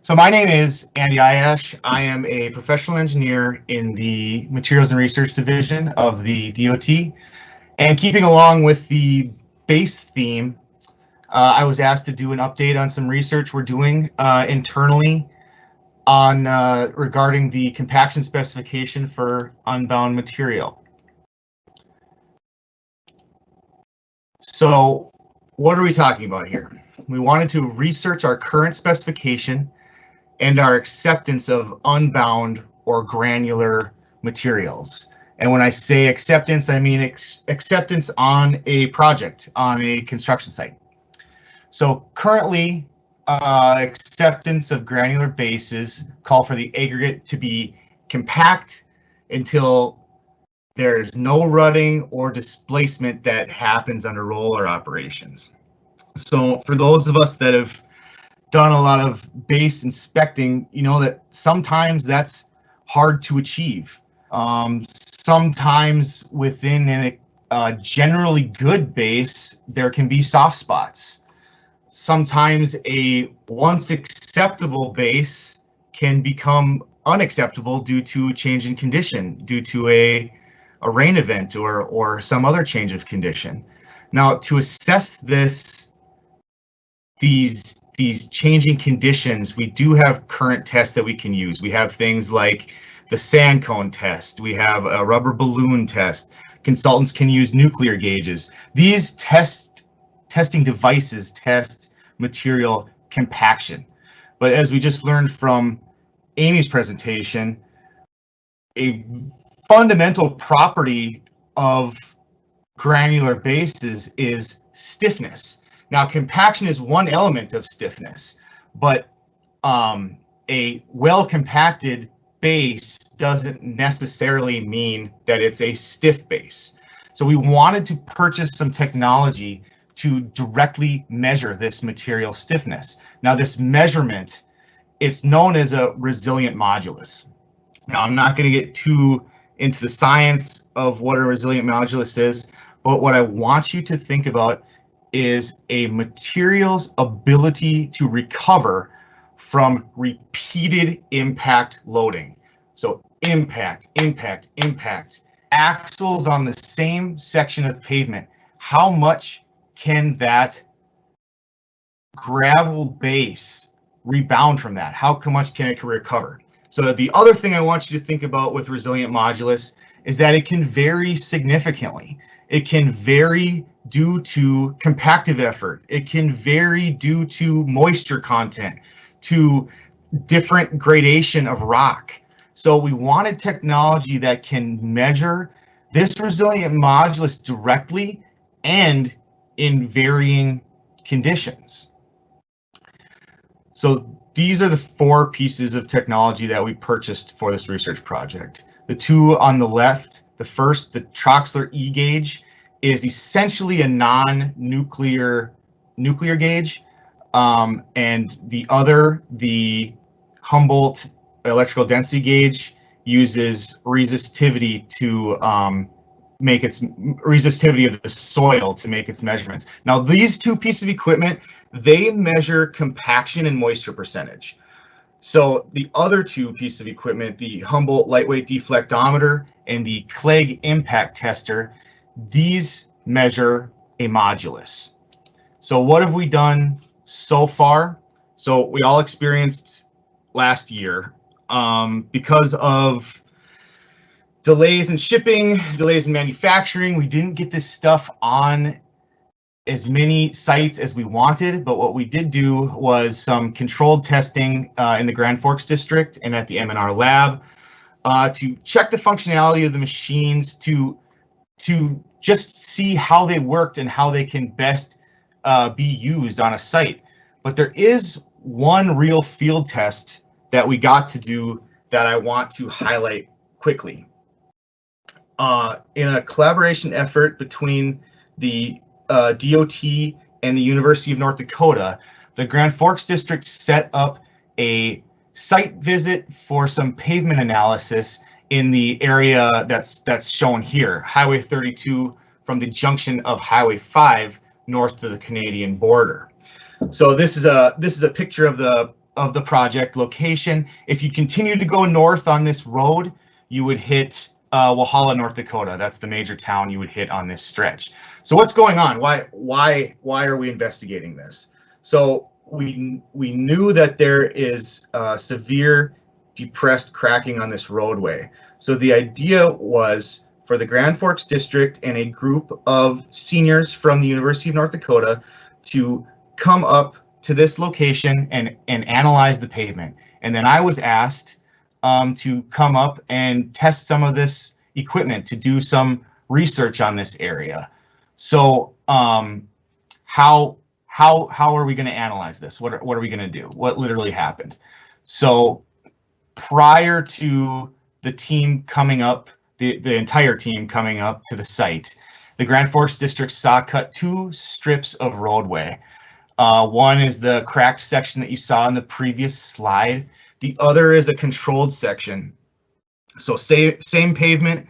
So my name is Andy Ayash. I am a professional engineer in the Materials and Research Division of the DOT. And keeping along with the base theme, I was asked to do an update on some research we're doing internally on regarding the compaction specification for unbound material. So what are we talking about here? We wanted to research our current specification and our acceptance of unbound or granular materials. And when I say acceptance, I mean acceptance on a project, on a construction site. So currently, acceptance of granular bases call for the aggregate to be compact until there's no rutting or displacement that happens under roller operations. So for those of us that have done a lot of base inspecting, you know that sometimes that's hard to achieve. Sometimes within a generally good base, there can be soft spots. Sometimes a once acceptable base can become unacceptable due to a change in condition, due to a rain event or some other change of condition. Now, to assess these changing conditions, we do have current tests that we can use. We have things like the sand cone test. We have a rubber balloon test. Consultants can use nuclear gauges. These testing devices test material compaction. But as we just learned from Amy's presentation, a fundamental property of granular bases is stiffness. Now, compaction is one element of stiffness, but a well-compacted base doesn't necessarily mean that it's a stiff base. So we wanted to purchase some technology to directly measure this material stiffness. Now, this measurement, it's known as a resilient modulus. Now, I'm not going to get too into the science of what a resilient modulus is, but what I want you to think about is a material's ability to recover from repeated impact loading. So impact, impact, impact. Axles on the same section of pavement. How much can that gravel base rebound from that? How much can it recover? So the other thing I want you to think about with resilient modulus is that it can vary significantly. It can vary due to compactive effort. It can vary due to moisture content, to different gradation of rock. So we wanted technology that can measure this resilient modulus directly and in varying conditions. So these are the four pieces of technology that we purchased for this research project. The two on the left, the first, the Troxler E-gauge, is essentially a non-nuclear gauge, and the other, the Humboldt electrical density gauge, uses resistivity to make its resistivity of the soil to make its measurements. Now, these two pieces of equipment, they measure compaction and moisture percentage. So the other two pieces of equipment, the Humboldt lightweight deflectometer and the Clegg impact tester, these measure a modulus. So what have we done so far? So we all experienced last year because of delays in shipping, delays in manufacturing. We didn't get this stuff on as many sites as we wanted, but what we did do was some controlled testing in the Grand Forks district and at the M&R lab to check the functionality of the machines, to just see how they worked and how they can best be used on a site. But there is one real field test that we got to do that I want to highlight quickly. In a collaboration effort between the DOT and the University of North Dakota, the Grand Forks district set up a site visit for some pavement analysis in the area that's shown here, Highway 32 from the junction of Highway 5 north to the Canadian border. So this is a picture of the of the project location. If you continue to go north on this road, you would hit Walhalla, North Dakota. That's the major town you would hit on this stretch. So what's going on? Why are we investigating this? So we knew that there is severe depressed cracking on this roadway. So the idea was for the Grand Forks District and a group of seniors from the University of North Dakota to come up to this location and analyze the pavement. And then I was asked to come up and test some of this equipment to do some research on this area. So how are we going to analyze this? What are we going to do? What literally happened? So prior to the team coming up, the entire team coming up to the site, the Grand Forks District saw cut 2 strips of roadway. One is the cracked section that you saw in the previous slide. The other is a controlled section. So same pavement,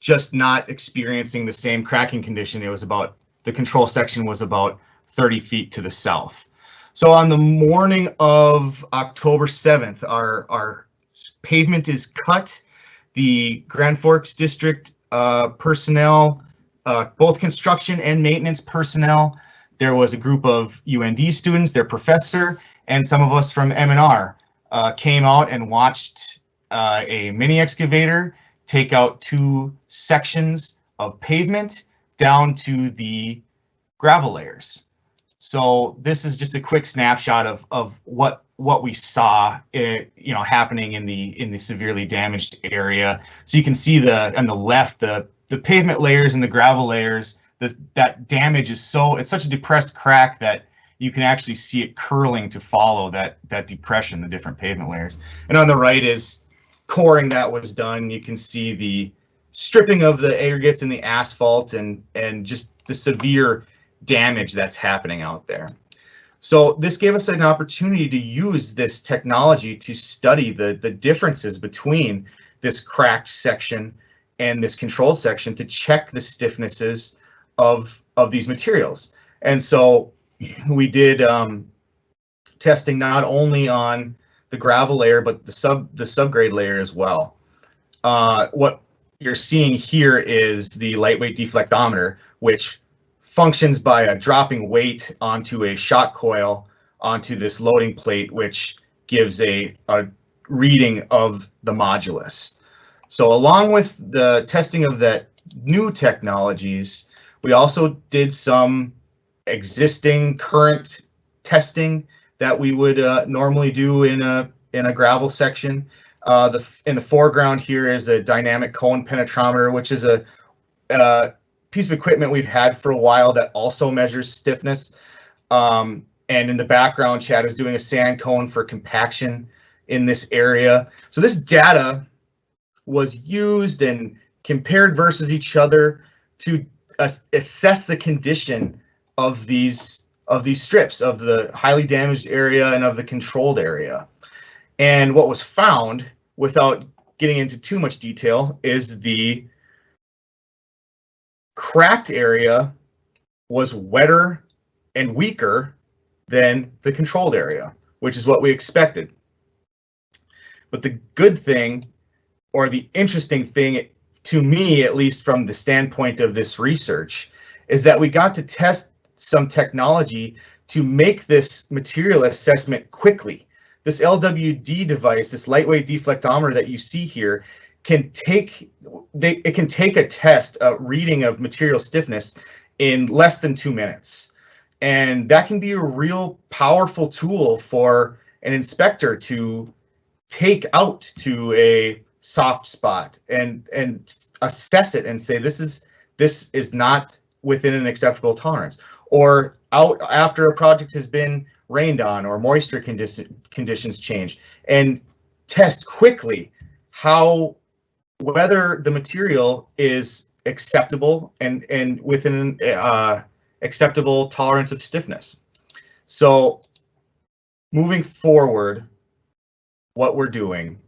just not experiencing the same cracking condition. It was about, the control section was about 30 feet to the south. So on the morning of October 7th, our pavement is cut. The Grand Forks District personnel, both construction and maintenance personnel, there was a group of UND students, their professor, and some of us from M&R came out and watched a mini excavator take out 2 sections of pavement down to the gravel layers. So this is just a quick snapshot of what we saw, happening in the severely damaged area. So you can see on the left the pavement layers and the gravel layers. That damage is it's such a depressed crack that you can actually see it curling to follow that depression, the different pavement layers. And on the right is coring that was done. You can see the stripping of the aggregates and the asphalt and just the severe damage that's happening out there. So this gave us an opportunity to use this technology to study the differences between this cracked section and this controlled section to check the stiffnesses of these materials. And so we did testing not only on the gravel layer, but the subgrade layer as well. What you're seeing here is the lightweight deflectometer, which functions by a dropping weight onto a shot coil onto this loading plate, which gives a reading of the modulus. So along with the testing of that new technologies, we also did some existing current testing that we would normally do in a gravel section. In the foreground here is a dynamic cone penetrometer, which is a piece of equipment we've had for a while that also measures stiffness. And in the background, Chad is doing a sand cone for compaction in this area. So this data was used and compared versus each other to assess the condition of these strips, of the highly damaged area and of the controlled area. And what was found, without getting into too much detail, is the cracked area was wetter and weaker than the controlled area, which is what we expected. But the good thing, or the interesting thing to me, at least from the standpoint of this research, is that we got to test some technology to make this material assessment quickly. This LWD device, this lightweight deflectometer that you see here, can take a test, a reading of material stiffness in less than 2 minutes. And that can be a real powerful tool for an inspector to take out to a soft spot and assess it and say, this is not within an acceptable tolerance. Or out after a project has been rained on or moisture conditions change, and test quickly whether the material is acceptable and within acceptable tolerance of stiffness. So moving forward, what we're doing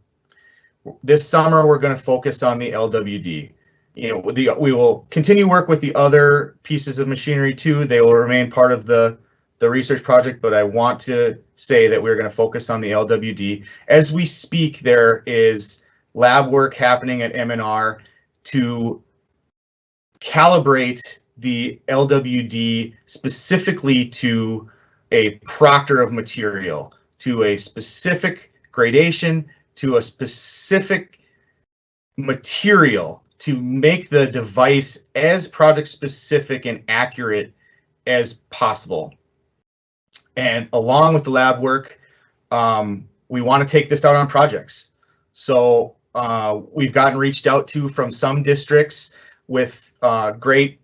this summer, we're going to focus on the LWD. We will continue work with the other pieces of machinery too. They will remain part of the the research project, but I want to say that we're going to focus on the LWD. As we speak, there is lab work happening at MNR to calibrate the LWD specifically to a proctor of material, to a specific gradation, to a specific material, to make the device as project specific and accurate as possible. And along with the lab work, we want to take this out on projects. So we've gotten reached out to from some districts with great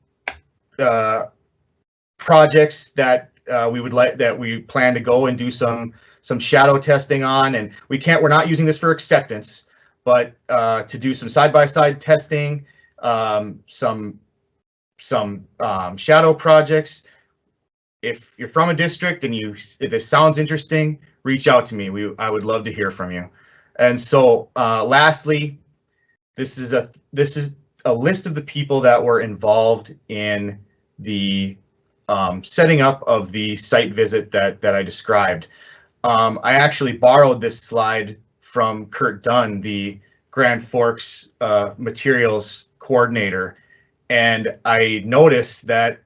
projects that we plan to go and do some shadow testing on, and we're not using this for acceptance, but to do some side-by-side testing, some shadow projects. If you're from a district and if this sounds interesting, reach out to me. I would love to hear from you. And so lastly, this is a list of the people that were involved in the setting up of the site visit that I described. I actually borrowed this slide from Kurt Dunn, the Grand Forks materials coordinator, and I noticed that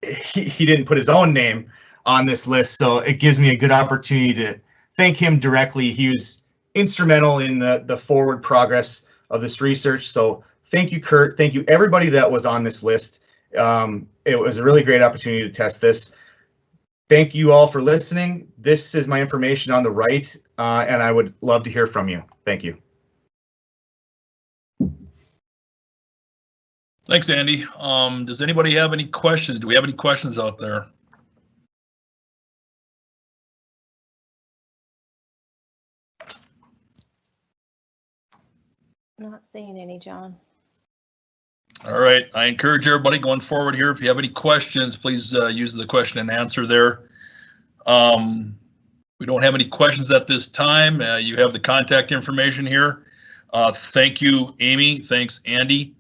he didn't put his own name on this list, so it gives me a good opportunity to thank him directly. He was instrumental in the forward progress of this research. So thank you, Kurt. Thank you, everybody that was on this list. It was a really great opportunity to test this. Thank you all for listening. This is my information on the right, and I would love to hear from you. Thank you. Thanks, Andy. Does anybody have any questions? Do we have any questions out there? Not seeing any, John. All right. I encourage everybody going forward here, if you have any questions, please use the question and answer there. We don't have any questions at this time. You have the contact information here. Thank you, Amy. Thanks, Andy.